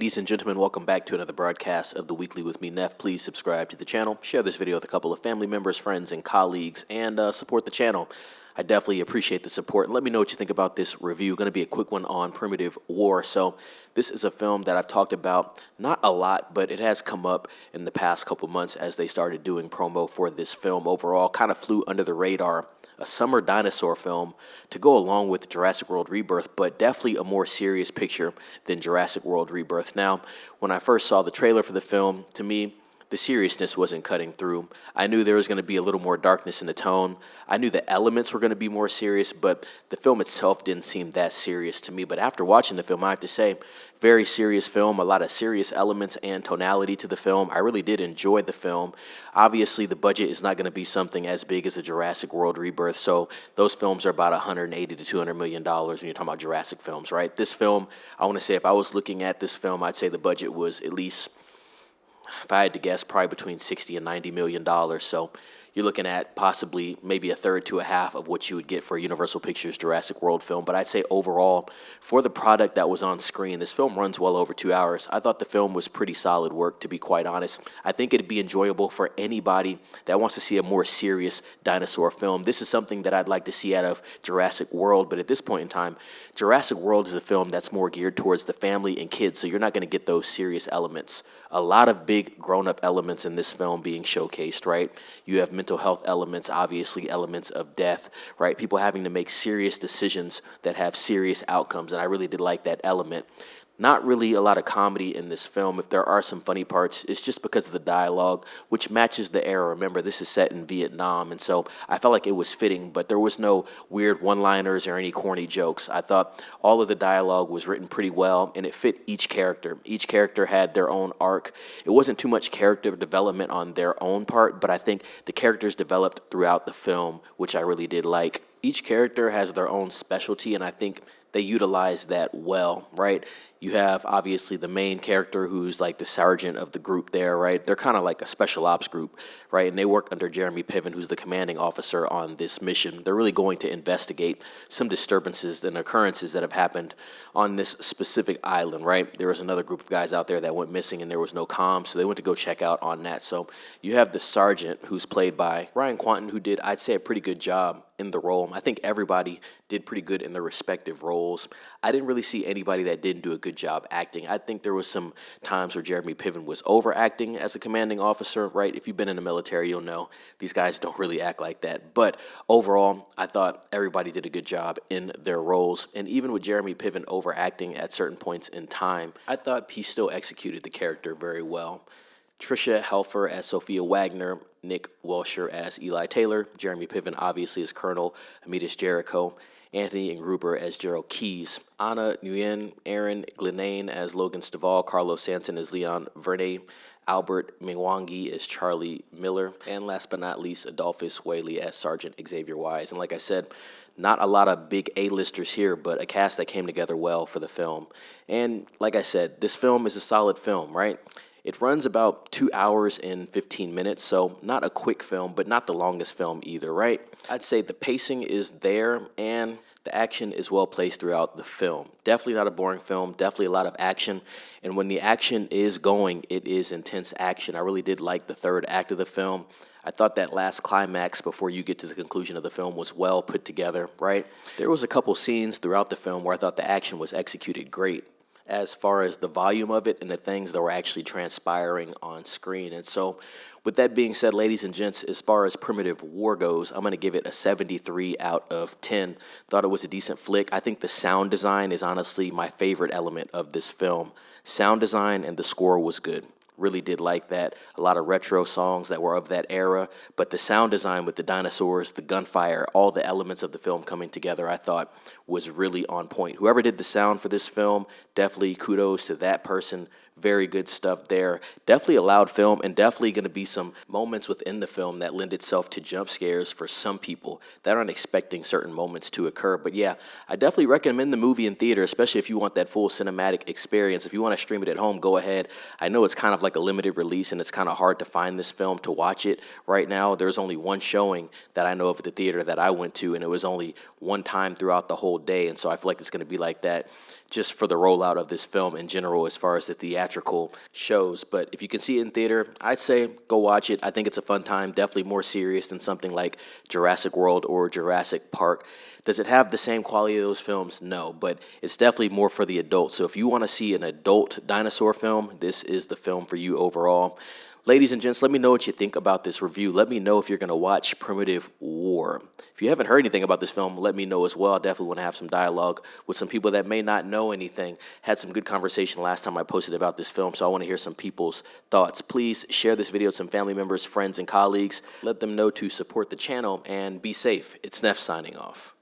Ladies and gentlemen, welcome back to another broadcast of The Weekly with me, Neff. Please subscribe to the channel, share this video with a couple of family members, friends, and colleagues, and support the channel. I definitely appreciate the support, and let me know what you think about this review. Going to be a quick one on Primitive War. So this is a film that I've talked about, not a lot, but it has come up in the past couple months as they started doing promo for this film. Overall, kind of flew under the radar. A summer dinosaur film to go along with Jurassic World Rebirth, but definitely a more serious picture than Jurassic World Rebirth. Now, when I first saw the trailer for the film, to me, the seriousness wasn't cutting through. I knew there was going to be a little more darkness in the tone. I knew the elements were going to be more serious, but the film itself didn't seem that serious to me. But after watching the film, I have to say, very serious film, a lot of serious elements and tonality to the film. I really did enjoy the film. Obviously, the budget is not going to be something as big as a Jurassic World Rebirth, so those films are about $180 to $200 million when you're talking about Jurassic films, right? This film, I want to say if I was looking at this film, I'd say the budget was at least, if I had to guess, probably between $60 and $90 million. So you're looking at possibly maybe a third to a half of what you would get for a Universal Pictures Jurassic World film. But I'd say overall, for the product that was on screen, this film runs well over 2 hours. I thought the film was pretty solid work, to be quite honest. I think it'd be enjoyable for anybody that wants to see a more serious dinosaur film. This is something that I'd like to see out of Jurassic World, but at this point in time, Jurassic World is a film that's more geared towards the family and kids, so you're not going to get those serious elements. A lot of big grown-up elements in this film being showcased, right? You have mental health elements, obviously elements of death, right? People having to make serious decisions that have serious outcomes, and I really did like that element. Not really a lot of comedy in this film. If there are some funny parts, it's just because of the dialogue, which matches the era. Remember, this is set in Vietnam, and so I felt like it was fitting, but there was no weird one-liners or any corny jokes. I thought all of the dialogue was written pretty well, and it fit each character. Each character had their own arc. It wasn't too much character development on their own part, but I think the characters developed throughout the film, which I really did like. Each character has their own specialty, and I think they utilize that well, right? You have, obviously, the main character who's like the sergeant of the group there, right? They're kind of like a special ops group, right? And they work under Jeremy Piven, who's the commanding officer on this mission. They're really going to investigate some disturbances and occurrences that have happened on this specific island, right? There was another group of guys out there that went missing and there was no comms, so they went to go check out on that. So you have the sergeant, who's played by Ryan Quanten, who did, I'd say, a pretty good job in the role. I think everybody did pretty good in their respective roles. I didn't really see anybody that didn't do a good job acting. I think there was some times where Jeremy Piven was overacting as a commanding officer, right? If you've been in the military, you'll know these guys don't really act like that. But overall, I thought everybody did a good job in their roles. And even with Jeremy Piven overacting at certain points in time, I thought he still executed the character very well. Tricia Helfer as Sophia Wagner, Nick Welcher as Eli Taylor, Jeremy Piven obviously as Colonel Amitas Jericho, Anthony Gruber as Gerald Keyes, Anna Nguyen, Aaron Glenane as Logan Stivall, Carlos Sanson as Leon Vernay, Albert Mingwangi as Charlie Miller, and last but not least, Adolphus Whaley as Sergeant Xavier Wise. And like I said, not a lot of big A-listers here, but a cast that came together well for the film. And like I said, this film is a solid film, right? It runs about 2 hours and 15 minutes, so not a quick film, but not the longest film either, right? I'd say the pacing is there, and the action is well placed throughout the film. Definitely not a boring film, definitely a lot of action, and when the action is going, it is intense action. I really did like the third act of the film. I thought that last climax before you get to the conclusion of the film was well put together, right? There was a couple scenes throughout the film where I thought the action was executed great, as far as the volume of it and the things that were actually transpiring on screen. And so with that being said, ladies and gents, as far as Primitive War goes, I'm going to give it a 73 out of 10. Thought it was a decent flick. I think the sound design is honestly my favorite element of this film. Sound design and the score was good. Really did like that. A lot of retro songs that were of that era, but the sound design with the dinosaurs, the gunfire, all the elements of the film coming together, I thought was really on point. Whoever did the sound for this film, definitely kudos to that person. Very good stuff there. Definitely a loud film, and definitely going to be some moments within the film that lend itself to jump scares for some people that aren't expecting certain moments to occur. But yeah, I definitely recommend the movie in theater, especially if you want that full cinematic experience. If you want to stream it at home, go ahead. I know it's kind of like a limited release, and it's kind of hard to find this film to watch it right now. There's only one showing that I know of at the theater that I went to, and it was only one time throughout the whole day. And so I feel like it's going to be like that just for the rollout of this film in general as far as the theatrical shows. But if you can see it in theater, I'd say go watch it. I think it's a fun time, definitely more serious than something like Jurassic World or Jurassic Park. Does it have the same quality of those films? No, but it's definitely more for the adults. So if you want to see an adult dinosaur film, this is the film for you overall. Ladies and gents, let me know what you think about this review. Let me know if you're going to watch Primitive War. If you haven't heard anything about this film, let me know as well. I definitely want to have some dialogue with some people that may not know anything. Had some good conversation last time I posted about this film, so I want to hear some people's thoughts. Please share this video with some family members, friends, and colleagues. Let them know to support the channel and be safe. It's Neff signing off.